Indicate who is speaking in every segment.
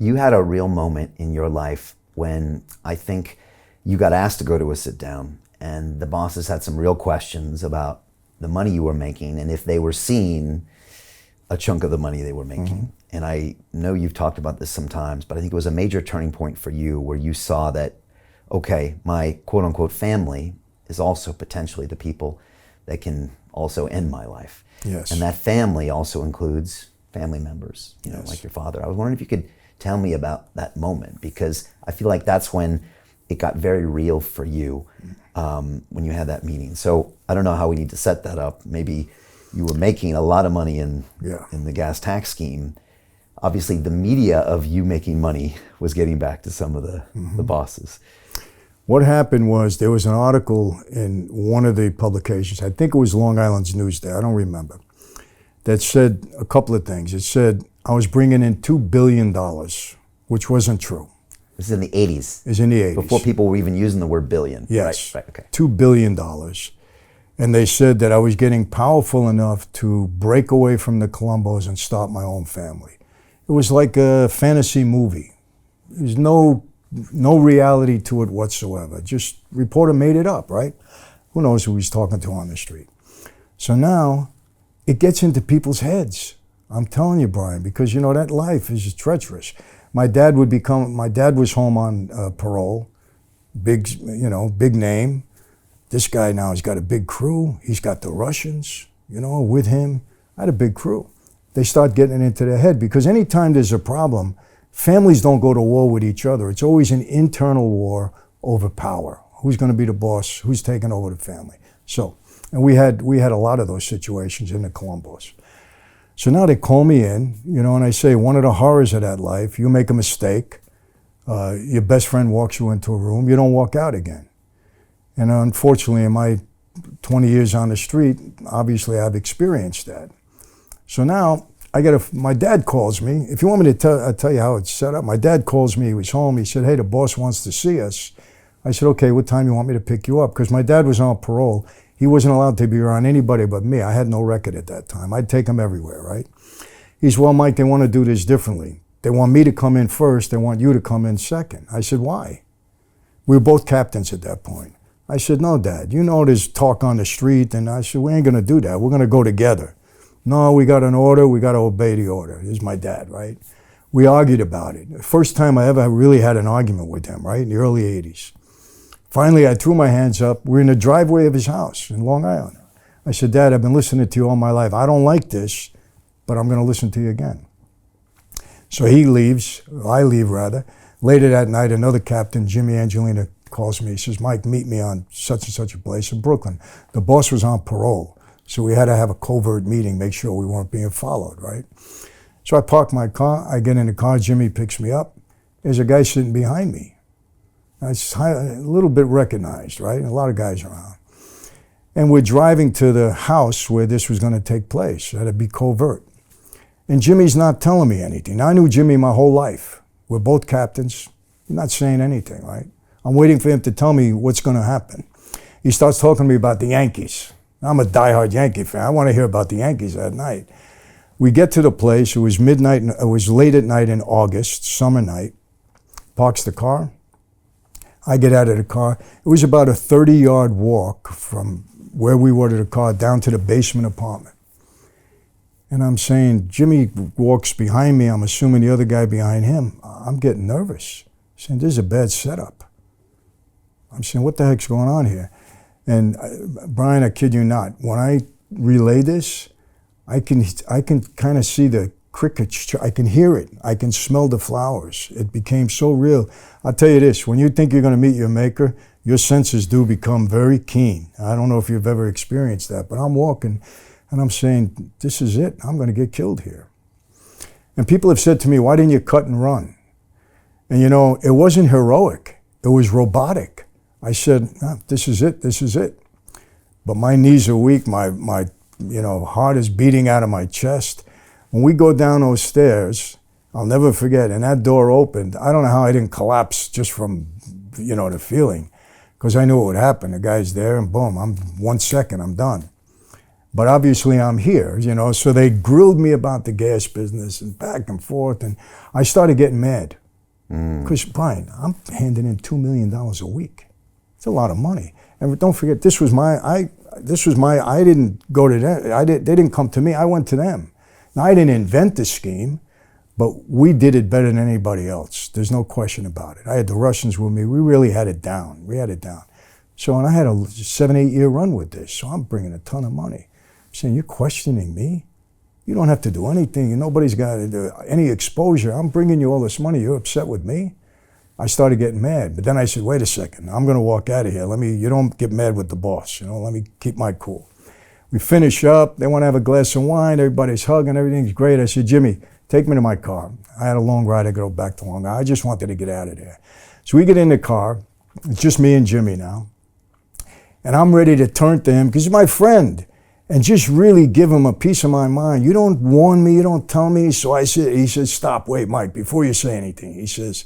Speaker 1: you had a real moment in your life when I think you got asked to go to a sit down, and the bosses had some real questions about the money you were making and if they were seeing a chunk of the money they were making. And I know you've talked about this sometimes, but I think it was a major turning point for you where you saw that, okay, my quote unquote family is also potentially the people that can also end my life.
Speaker 2: Yes.
Speaker 1: And that family also includes family members, you know,
Speaker 2: Yes.
Speaker 1: like your father. I was wondering if you could tell me about that moment, because I feel like that's when it got very real for you, when you had that meeting. So I don't know how we need to set that up. Maybe you were making a lot of money in the gas tax scheme. Obviously, the media of you making money was getting back to some of the bosses.
Speaker 2: What happened was there was an article in one of the publications, I think it was Long Island's Newsday, I don't remember, that said a couple of things. It said I was bringing in $2 billion, which wasn't true.
Speaker 1: This is in the 80s.
Speaker 2: It was in the 80s.
Speaker 1: Before people were even using the word billion.
Speaker 2: Yes.
Speaker 1: Right, okay.
Speaker 2: $2 billion. And they said that I was getting powerful enough to break away from the Colombos and start my own family. It was like a fantasy movie. There's no reality to it whatsoever. Just reporter made it up, right? Who knows who he's talking to on the street. So now it gets into people's heads. I'm telling you, Brian, because you know that life is treacherous. My dad was home on parole, big name. This guy now has got a big crew. He's got the Russians, with him. I had a big crew. They start getting it into their head because anytime there's a problem, families don't go to war with each other. It's always an internal war over power. Who's going to be the boss? Who's taking over the family? So, and we had a lot of those situations in the Colombos. So now they call me in, and I say, one of the horrors of that life, you make a mistake, your best friend walks you into a room, you don't walk out again. And unfortunately, in my 20 years on the street, obviously I've experienced that. So now my dad calls me. If you want me to I'll tell you how it's set up. My dad calls me, he was home, he said, hey, the boss wants to see us. I said, okay, what time you want me to pick you up? Because my dad was on parole. He wasn't allowed to be around anybody but me. I had no record at that time. I'd take him everywhere, right? He said, well, Mike, they want to do this differently. They want me to come in first, they want you to come in second. I said, why? We were both captains at that point. I said, no, Dad, there's talk on the street, and I said, we ain't gonna do that, we're gonna go together. No, we got an order, we gotta obey the order. This is my dad, right? We argued about it. The first time I ever really had an argument with him, right, in the early 80s. Finally, I threw my hands up. We're in the driveway of his house in Long Island. I said, Dad, I've been listening to you all my life. I don't like this, but I'm gonna listen to you again. So he leaves, or I leave rather. Later that night, another captain, Jimmy Angelina, calls me. He says, Mike, meet me on such and such a place in Brooklyn. The boss was on parole, so we had to have a covert meeting, make sure we weren't being followed, right? So I park my car, I get in the car, Jimmy picks me up. There's a guy sitting behind me. It's a little bit recognized, right? A lot of guys around. And we're driving to the house where this was gonna take place. It had to be covert. And Jimmy's not telling me anything. I knew Jimmy my whole life. We're both captains. He's not saying anything, right? I'm waiting for him to tell me what's gonna happen. He starts talking to me about the Yankees. I'm a diehard Yankee fan. I wanna hear about the Yankees that night. We get to the place, it was midnight, it was late at night in August, summer night. Parks the car. I get out of the car. It was about a 30-yard walk from where we were to the car down to the basement apartment. And I'm saying, Jimmy walks behind me, I'm assuming the other guy behind him. I'm getting nervous. I'm saying, this is a bad setup. I'm saying, what the heck's going on here? And Brian, I kid you not, when I relay this, I can kind of see the crickets, I can hear it, I can smell the flowers. It became so real. I'll tell you this, when you think you're gonna meet your maker, your senses do become very keen. I don't know if you've ever experienced that, but I'm walking and I'm saying, this is it, I'm gonna get killed here. And people have said to me, why didn't you cut and run? And it wasn't heroic, it was robotic. I said, this is it, this is it. But my knees are weak, my heart is beating out of my chest. When we go down those stairs, I'll never forget, and that door opened. I don't know how I didn't collapse just from, the feeling, because I knew what would happen. The guy's there, and boom, 1 second, I'm done. But obviously I'm here, you know, so they grilled me about the gas business and back and forth, and I started getting mad. Because, Brian, I'm handing in $2 million a week. It's a lot of money. And don't forget, I didn't go to them, they didn't come to me, I went to them. Now, I didn't invent the scheme, but we did it better than anybody else. There's no question about it. I had the Russians with me, we really had it down, So, and I had a 7-8 year run with this, so I'm bringing a ton of money. I'm saying, you're questioning me? You don't have to do anything, nobody's got to do any exposure. I'm bringing you all this money, you're upset with me? I started getting mad, but then I said, wait a second, I'm gonna walk out of here. You don't get mad with the boss, let me keep my cool. We finish up, they wanna have a glass of wine, everybody's hugging, everything's great. I said, Jimmy, take me to my car. I had a long ride, I go back to Long Island. I just wanted to get out of there. So we get in the car, it's just me and Jimmy now, and I'm ready to turn to him, because he's my friend, and just really give him a piece of my mind. You don't warn me, you don't tell me. So he says, stop, wait, Mike, before you say anything. He says,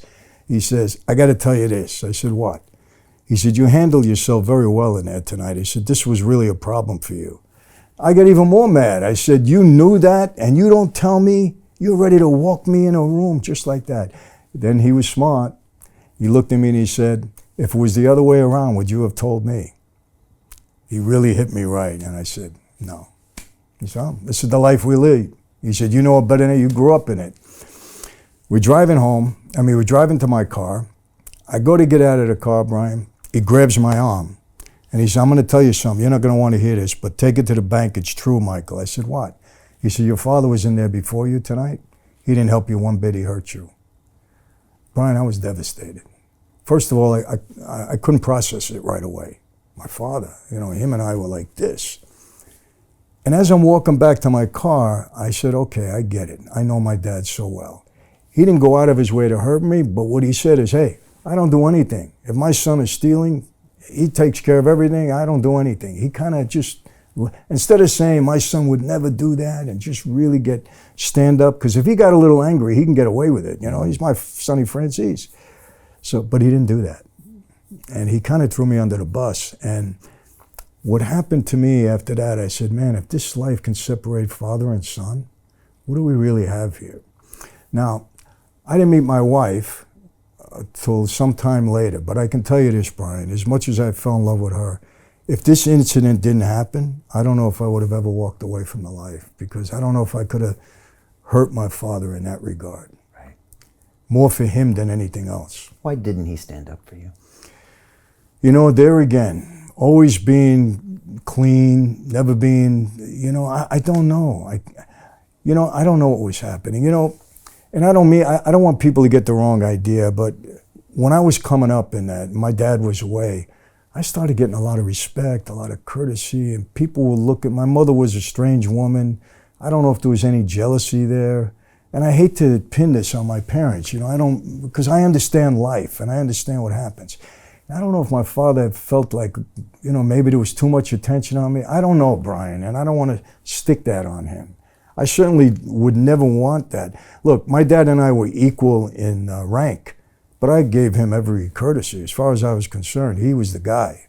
Speaker 2: I got to tell you this. I said, what? He said, you handled yourself very well in there tonight. He said, this was really a problem for you. I got even more mad. I said, you knew that and you don't tell me? You're ready to walk me in a room just like that. Then he was smart. He looked at me and he said, if it was the other way around, would you have told me? He really hit me right. And I said, no. He said, oh, this is the life we lead. He said, you know it better than it. You grew up in it. We're driving we're driving to my car. I go to get out of the car, Brian. He grabs my arm. And he said, I'm going to tell you something. You're not going to want to hear this, but take it to the bank. It's true, Michael. I said, what? He said, your father was in there before you tonight. He didn't help you one bit. He hurt you. Brian, I was devastated. First of all, I couldn't process it right away. My father, him and I were like this. And as I'm walking back to my car, I said, okay, I get it. I know my dad so well. He didn't go out of his way to hurt me, but what he said is, hey, I don't do anything. If my son is stealing, he takes care of everything. I don't do anything. He kind of just, instead of saying my son would never do that and just really stand up, because if he got a little angry, he can get away with it. He's my Sonny Franzese. So, but he didn't do that. And he kind of threw me under the bus. And what happened to me after that, I said, man, if this life can separate father and son, what do we really have here? Now, I didn't meet my wife till some time later, but I can tell you this, Brian, as much as I fell in love with her, if this incident didn't happen, I don't know if I would have ever walked away from the life, because I don't know if I could have hurt my father in that regard.
Speaker 1: Right.
Speaker 2: More for him than anything else.
Speaker 1: Why didn't he stand up for you?
Speaker 2: There again, always being clean, never being, I don't know. I don't know what was happening, and I don't want people to get the wrong idea, but when I was coming up in that, my dad was away, I started getting a lot of respect, a lot of courtesy, and people would look at, my mother was a strange woman. I don't know if there was any jealousy there. And I hate to pin this on my parents, because I understand life and I understand what happens. I don't know if my father felt like, maybe there was too much attention on me. I don't know, Brian, and I don't want to stick that on him. I certainly would never want that. Look, my dad and I were equal in rank, but I gave him every courtesy. As far as I was concerned, he was the guy.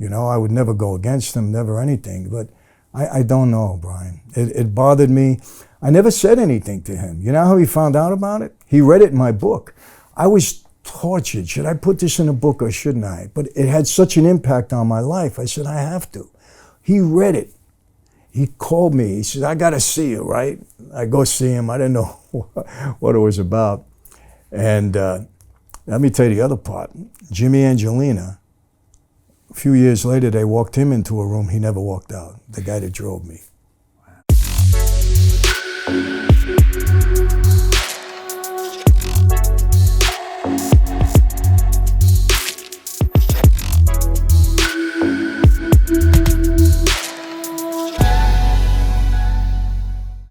Speaker 2: I would never go against him, never anything. But I don't know, Brian. It bothered me. I never said anything to him. You know how he found out about it? He read it in my book. I was tortured. Should I put this in a book or shouldn't I? But it had such an impact on my life. I said, I have to. He read it. He called me. He said, I got to see you, right? I go see him. I didn't know what it was about. And let me tell you the other part. Jimmy Angelina, a few years later, they walked him into a room. He never walked out, the guy that drove me.
Speaker 1: Wow.